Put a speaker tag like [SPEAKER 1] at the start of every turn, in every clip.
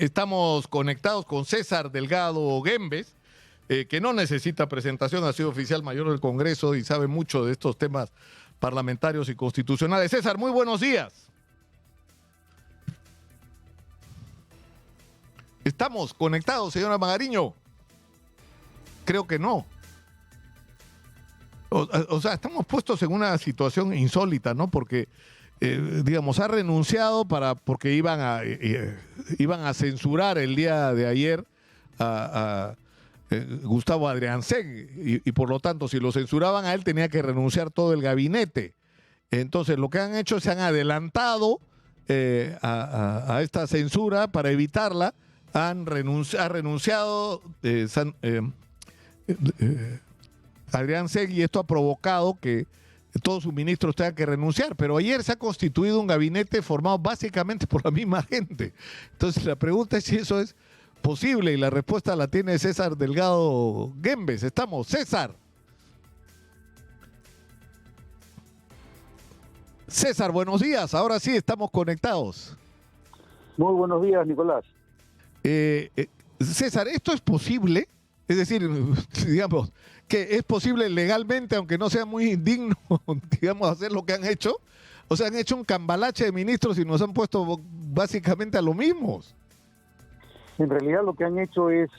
[SPEAKER 1] Estamos conectados con César Delgado Guembes, que no necesita presentación, ha sido oficial mayor del Congreso y sabe mucho de estos temas parlamentarios y constitucionales. César, muy buenos días. ¿Estamos conectados, señora Magariño? Creo que no. O sea, estamos puestos en una situación insólita, ¿no? Porque, digamos, ha renunciado porque iban a censurar el día de ayer a Gustavo Adriansegui y por lo tanto, si lo censuraban a él, tenía que renunciar todo el gabinete. Entonces, lo que han hecho es se han adelantado a esta censura para evitarla. Ha renunciado Adriansegui y esto ha provocado que todos sus ministros tengan que renunciar. Pero ayer se ha constituido un gabinete formado básicamente por la misma gente. Entonces, la pregunta es si eso es posible y la respuesta la tiene César Delgado Guembes. Estamos, César. César, buenos días. Ahora sí estamos conectados.
[SPEAKER 2] Muy buenos días, Nicolás.
[SPEAKER 1] César, ¿esto es posible? Es decir, digamos, que es posible legalmente, aunque no sea muy indigno, digamos, hacer lo que han hecho. O sea, han hecho un cambalache de ministros y nos han puesto básicamente a lo mismo.
[SPEAKER 2] En realidad lo que han hecho es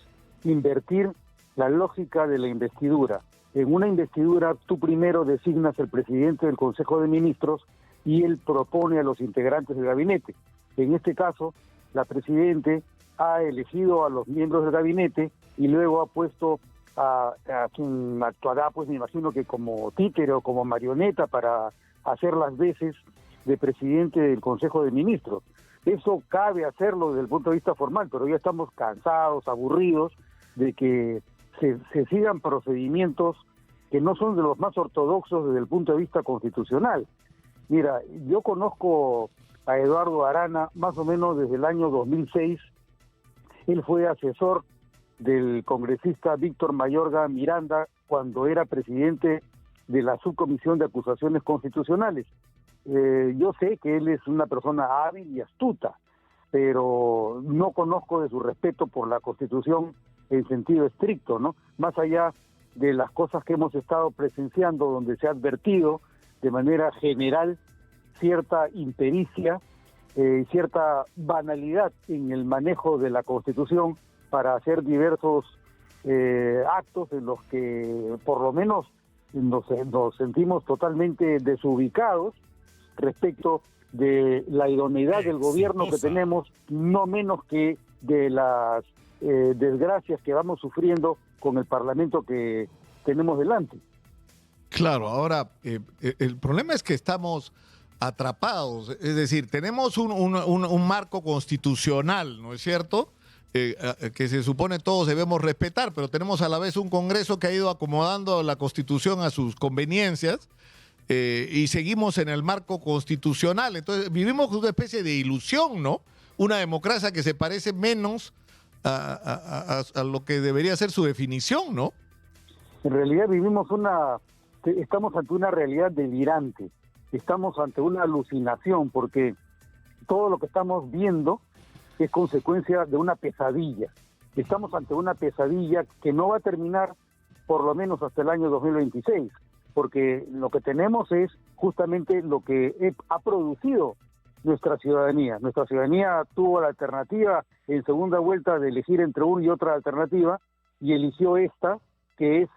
[SPEAKER 2] invertir la lógica de la investidura. En una investidura tú primero designas el presidente del Consejo de Ministros y él propone a los integrantes del gabinete. En este caso, la presidente ha elegido a los miembros del gabinete y luego ha puesto a quien actuará, pues me imagino que como títere o como marioneta para hacer las veces de presidente del Consejo de Ministros. Eso cabe hacerlo desde el punto de vista formal, pero ya estamos cansados, aburridos de que se sigan procedimientos que no son de los más ortodoxos desde el punto de vista constitucional. Mira, yo conozco a Eduardo Arana más o menos desde el año 2006. Él fue asesor del congresista Víctor Mayorga Miranda cuando era presidente de la Subcomisión de Acusaciones Constitucionales. Yo sé que él es una persona hábil y astuta, pero no conozco de su respeto por la Constitución en sentido estricto, ¿no? Más allá de las cosas que hemos estado presenciando, donde se ha advertido de manera general cierta impericia, cierta banalidad en el manejo de la Constitución para hacer diversos actos en los que por lo menos nos sentimos totalmente desubicados respecto de la idoneidad del gobierno que tenemos, no menos que de las desgracias que vamos sufriendo con el Parlamento que tenemos delante.
[SPEAKER 1] Claro, ahora el problema es que estamos atrapados, es decir, tenemos un marco constitucional, ¿no es cierto?, que se supone todos debemos respetar, pero tenemos a la vez un Congreso que ha ido acomodando la Constitución a sus conveniencias y seguimos en el marco constitucional. Entonces vivimos una especie de ilusión, ¿no? Una democracia que se parece menos a lo que debería ser su definición, ¿no?
[SPEAKER 2] En realidad estamos ante una realidad delirante, estamos ante una alucinación, porque todo lo que estamos viendo es consecuencia de una pesadilla. Estamos ante una pesadilla que no va a terminar por lo menos hasta el año 2026, porque lo que tenemos es justamente lo que ha producido nuestra ciudadanía. Nuestra ciudadanía tuvo la alternativa en segunda vuelta de elegir entre una y otra alternativa y eligió esta, que es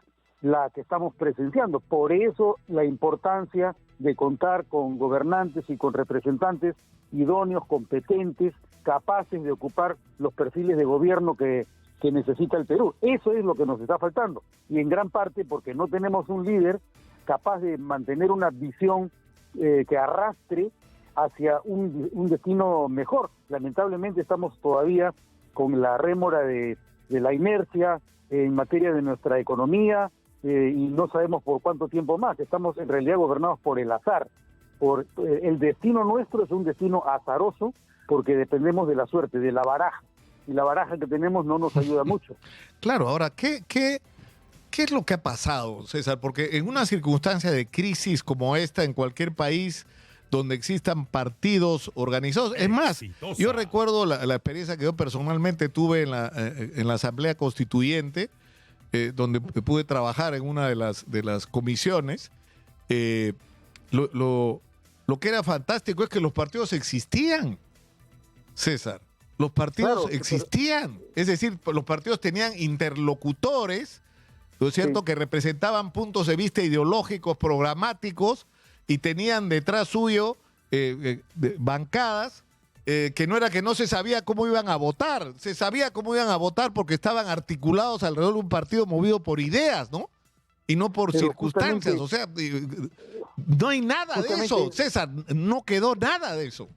[SPEAKER 2] la que estamos presenciando. Por eso la importancia de contar con gobernantes y con representantes idóneos, competentes, capaces de ocupar los perfiles de gobierno que necesita el Perú. Eso es lo que nos está faltando. Y en gran parte porque no tenemos un líder capaz de mantener una visión que arrastre hacia un destino mejor. Lamentablemente estamos todavía con la rémora de la inercia en materia de nuestra economía y no sabemos por cuánto tiempo más. Estamos en realidad gobernados por el azar. El destino nuestro es un destino azaroso porque dependemos de la suerte, de la baraja. Y la baraja que tenemos no nos ayuda mucho.
[SPEAKER 1] Claro, ahora, ¿qué es lo que ha pasado, César? Porque en una circunstancia de crisis como esta, en cualquier país, donde existan partidos organizados. Es más, yo recuerdo la experiencia que yo personalmente tuve en la Asamblea Constituyente, donde pude trabajar en una de las comisiones. Lo que era fantástico es que los partidos existían, César. Los partidos existían. Es decir, los partidos tenían interlocutores, ¿no es cierto?, que representaban puntos de vista ideológicos, programáticos, y tenían detrás suyo bancadas que no era que no se sabía cómo iban a votar. Se sabía cómo iban a votar porque estaban articulados alrededor de un partido movido por ideas, ¿no? Y no por circunstancias. O sea, no hay nada de eso, César. No quedó nada de eso.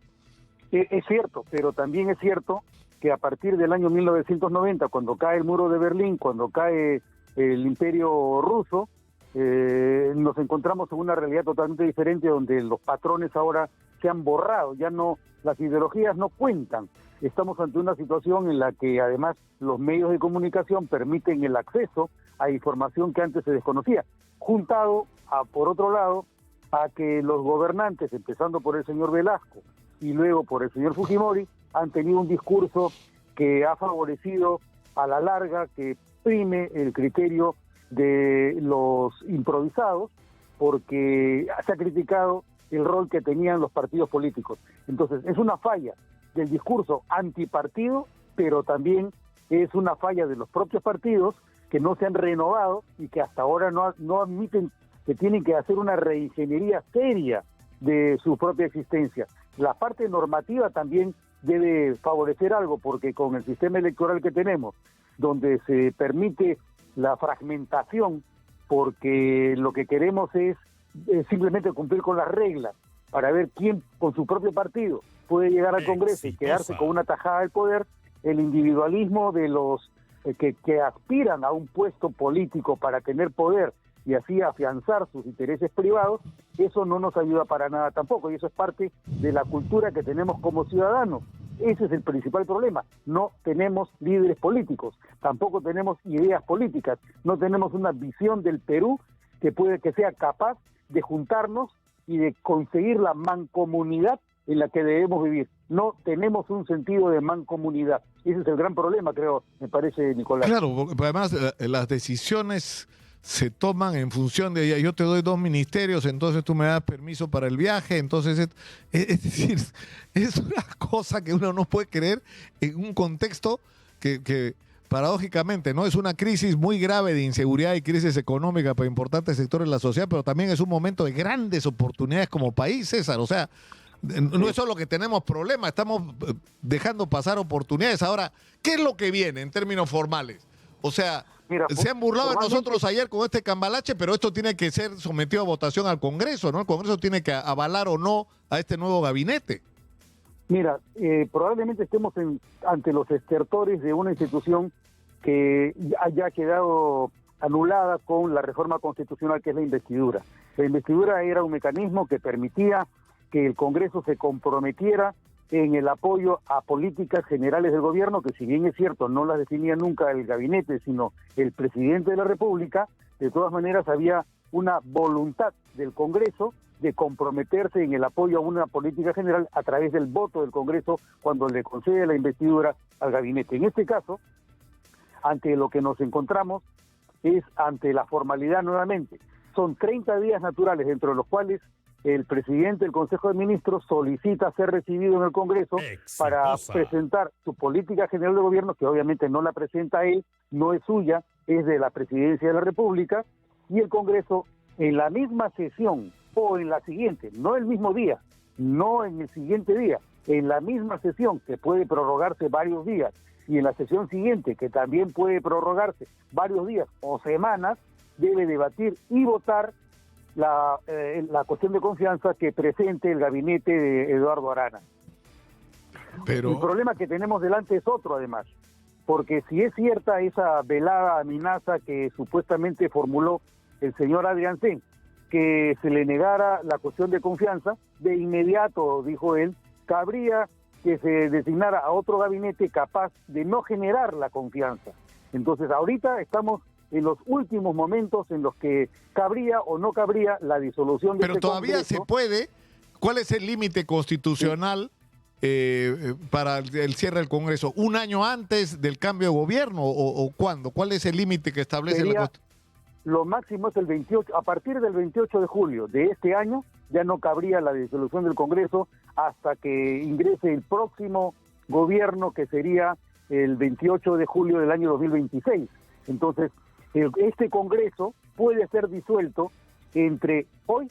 [SPEAKER 2] Es cierto, pero también es cierto que a partir del año 1990, cuando cae el muro de Berlín, cuando cae el imperio ruso, nos encontramos en una realidad totalmente diferente, donde los patrones ahora se han borrado, ya no, las ideologías no cuentan. Estamos ante una situación en la que además los medios de comunicación permiten el acceso a información que antes se desconocía, juntado por otro lado, a que los gobernantes, empezando por el señor Velasco y luego por el señor Fujimori, han tenido un discurso que ha favorecido a la larga que prime el criterio de los improvisados, porque se ha criticado el rol que tenían los partidos políticos. Entonces, es una falla del discurso antipartido, pero también es una falla de los propios partidos que no se han renovado y que hasta ahora no admiten que tienen que hacer una reingeniería seria de su propia existencia. La parte normativa también debe favorecer algo, porque con el sistema electoral que tenemos, donde se permite la fragmentación, porque lo que queremos es simplemente cumplir con las reglas para ver quién con su propio partido puede llegar al Congreso y quedarse con una tajada del poder. El individualismo de los que aspiran a un puesto político para tener poder y así afianzar sus intereses privados, eso no nos ayuda para nada tampoco, y eso es parte de la cultura que tenemos como ciudadanos. Ese es el principal problema. No tenemos líderes políticos, tampoco tenemos ideas políticas, no tenemos una visión del Perú que sea capaz de juntarnos y de conseguir la mancomunidad en la que debemos vivir. No tenemos un sentido de mancomunidad. Ese es el gran problema, creo, me parece, Nicolás.
[SPEAKER 1] Claro, porque además las decisiones se toman en función de yo te doy 2 ministerios, entonces tú me das permiso para el viaje, entonces es decir, es una cosa que uno no puede creer en un contexto que paradójicamente no es una crisis muy grave de inseguridad y crisis económica para importantes sectores de la sociedad, pero también es un momento de grandes oportunidades como país, César. O sea, no es solo que tenemos problemas, estamos dejando pasar oportunidades. Ahora, ¿qué es lo que viene en términos formales? O sea, mira, se han burlado de nosotros ayer con este cambalache, pero esto tiene que ser sometido a votación al Congreso, ¿no? El Congreso tiene que avalar o no a este nuevo gabinete.
[SPEAKER 2] Mira, probablemente estemos ante los estertores de una institución que haya quedado anulada con la reforma constitucional, que es la investidura. La investidura era un mecanismo que permitía que el Congreso se comprometiera en el apoyo a políticas generales del gobierno, que si bien es cierto, no las definía nunca el gabinete, sino el presidente de la República. De todas maneras había una voluntad del Congreso de comprometerse en el apoyo a una política general a través del voto del Congreso cuando le concede la investidura al gabinete. En este caso, ante lo que nos encontramos es ante la formalidad nuevamente. Son 30 días naturales, dentro de los cuales el presidente del Consejo de Ministros solicita ser recibido en el Congreso para presentar su política general de gobierno, que obviamente no la presenta él, no es suya, es de la Presidencia de la República, y el Congreso en la misma sesión o en la siguiente, no el mismo día, no en el siguiente día, en la misma sesión, que puede prorrogarse varios días, y en la sesión siguiente, que también puede prorrogarse varios días o semanas, debe debatir y votar la cuestión de confianza que presente el gabinete de Eduardo Arana. Pero el problema que tenemos delante es otro, además, porque si es cierta esa velada amenaza que supuestamente formuló el señor Adrián Sen, que se le negara la cuestión de confianza, de inmediato, dijo él, cabría que se designara a otro gabinete capaz de no generar la confianza. Entonces ahorita estamos en los últimos momentos en los que cabría o no cabría la disolución de
[SPEAKER 1] Pero todavía Congreso. Se puede, ¿Cuál es el límite constitucional para el cierre del Congreso? ¿Un año antes del cambio de gobierno o cuándo? ¿Cuál es el límite que establece la Constitución?
[SPEAKER 2] Lo máximo es el 28, a partir del 28 de julio de este año ya no cabría la disolución del Congreso hasta que ingrese el próximo gobierno, que sería el 28 de julio del año 2026. Entonces, este Congreso puede ser disuelto entre hoy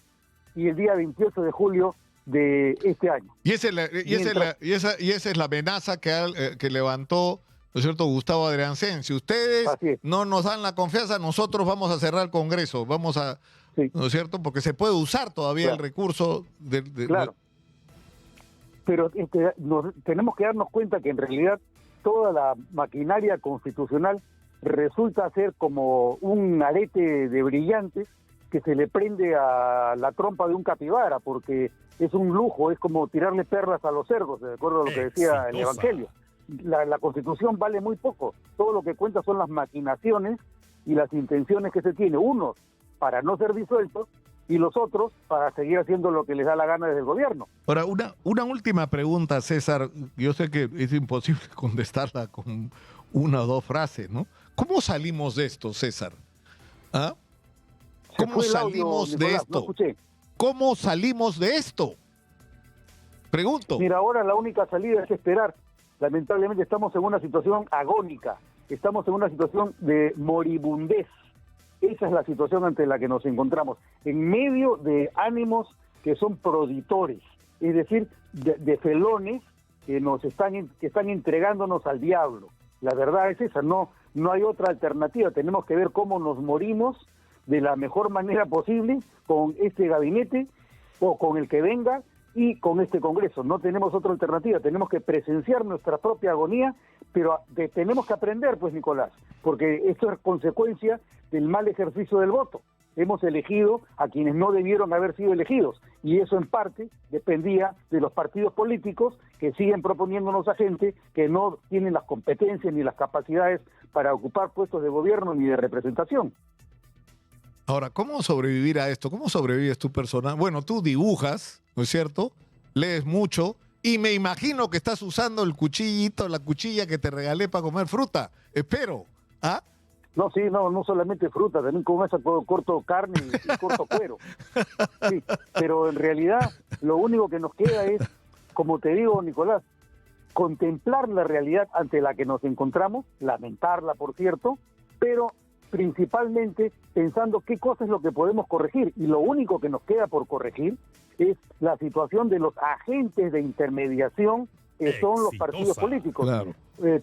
[SPEAKER 2] y el día 28 de julio de este año.
[SPEAKER 1] Y esa es la amenaza que levantó, ¿no es cierto?, Gustavo Adriancén. Si ustedes no nos dan la confianza, nosotros vamos a cerrar el Congreso. Vamos a, ¿no es cierto?, porque se puede usar todavía el recurso
[SPEAKER 2] Claro. Pero tenemos que darnos cuenta que en realidad toda la maquinaria constitucional resulta ser como un arete de brillantes que se le prende a la trompa de un capibara, porque es un lujo, es como tirarle perlas a los cerdos, de acuerdo a lo que decía el Evangelio. La Constitución vale muy poco, todo lo que cuenta son las maquinaciones y las intenciones que se tiene, unos para no ser disueltos y los otros para seguir haciendo lo que les da la gana desde el gobierno.
[SPEAKER 1] Ahora, una última pregunta, César. Yo sé que es imposible contestarla con una o dos frases, ¿no? ¿Cómo salimos de esto, César? ¿Ah? ¿Cómo salimos de esto?
[SPEAKER 2] No escuché.
[SPEAKER 1] ¿Cómo salimos de esto? Pregunto.
[SPEAKER 2] Mira, ahora la única salida es esperar. Lamentablemente estamos en una situación agónica, estamos en una situación de moribundez. Esa es la situación ante la que nos encontramos, en medio de ánimos que son proditores, es decir, de felones que están entregándonos al diablo. La verdad es esa, no hay otra alternativa. Tenemos que ver cómo nos morimos de la mejor manera posible con este gabinete o con el que venga y con este Congreso. No tenemos otra alternativa, tenemos que presenciar nuestra propia agonía, pero tenemos que aprender, pues, Nicolás, porque esto es consecuencia del mal ejercicio del voto. Hemos elegido a quienes no debieron haber sido elegidos, y eso en parte dependía de los partidos políticos que siguen proponiéndonos a gente que no tienen las competencias ni las capacidades para ocupar puestos de gobierno ni de representación.
[SPEAKER 1] Ahora, ¿cómo sobrevivir a esto? ¿Cómo sobrevives tú personal? Bueno, tú dibujas, ¿no es cierto? Lees mucho y me imagino que estás usando el cuchillito, la cuchilla que te regalé para comer fruta. Espero. ¿Ah?
[SPEAKER 2] No, sí, no solamente fruta, también con esa corto carne y corto cuero. Sí, pero en realidad lo único que nos queda es, como te digo, Nicolás, contemplar la realidad ante la que nos encontramos, lamentarla, por cierto, pero principalmente pensando qué cosa es lo que podemos corregir, y lo único que nos queda por corregir es la situación de los agentes de intermediación que son los partidos políticos.
[SPEAKER 1] Claro.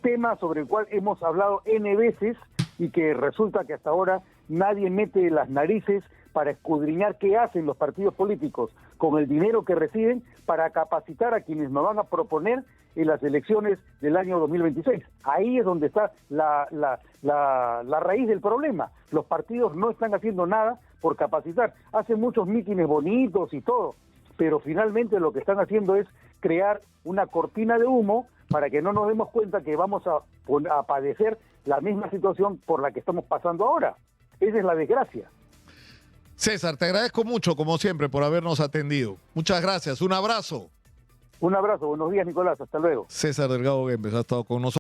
[SPEAKER 2] Tema sobre el cual hemos hablado N veces y que resulta que hasta ahora nadie mete las narices para escudriñar qué hacen los partidos políticos con el dinero que reciben para capacitar a quienes nos van a proponer en las elecciones del año 2026. Ahí es donde está la raíz del problema. Los partidos no están haciendo nada por capacitar. Hacen muchos mítines bonitos y todo, pero finalmente lo que están haciendo es crear una cortina de humo para que no nos demos cuenta que vamos a padecer la misma situación por la que estamos pasando ahora. Esa es la desgracia.
[SPEAKER 1] César, te agradezco mucho, como siempre, por habernos atendido. Muchas gracias. Un abrazo.
[SPEAKER 2] Un abrazo. Buenos días, Nicolás. Hasta luego.
[SPEAKER 1] César Delgado Guembes ha estado con nosotros.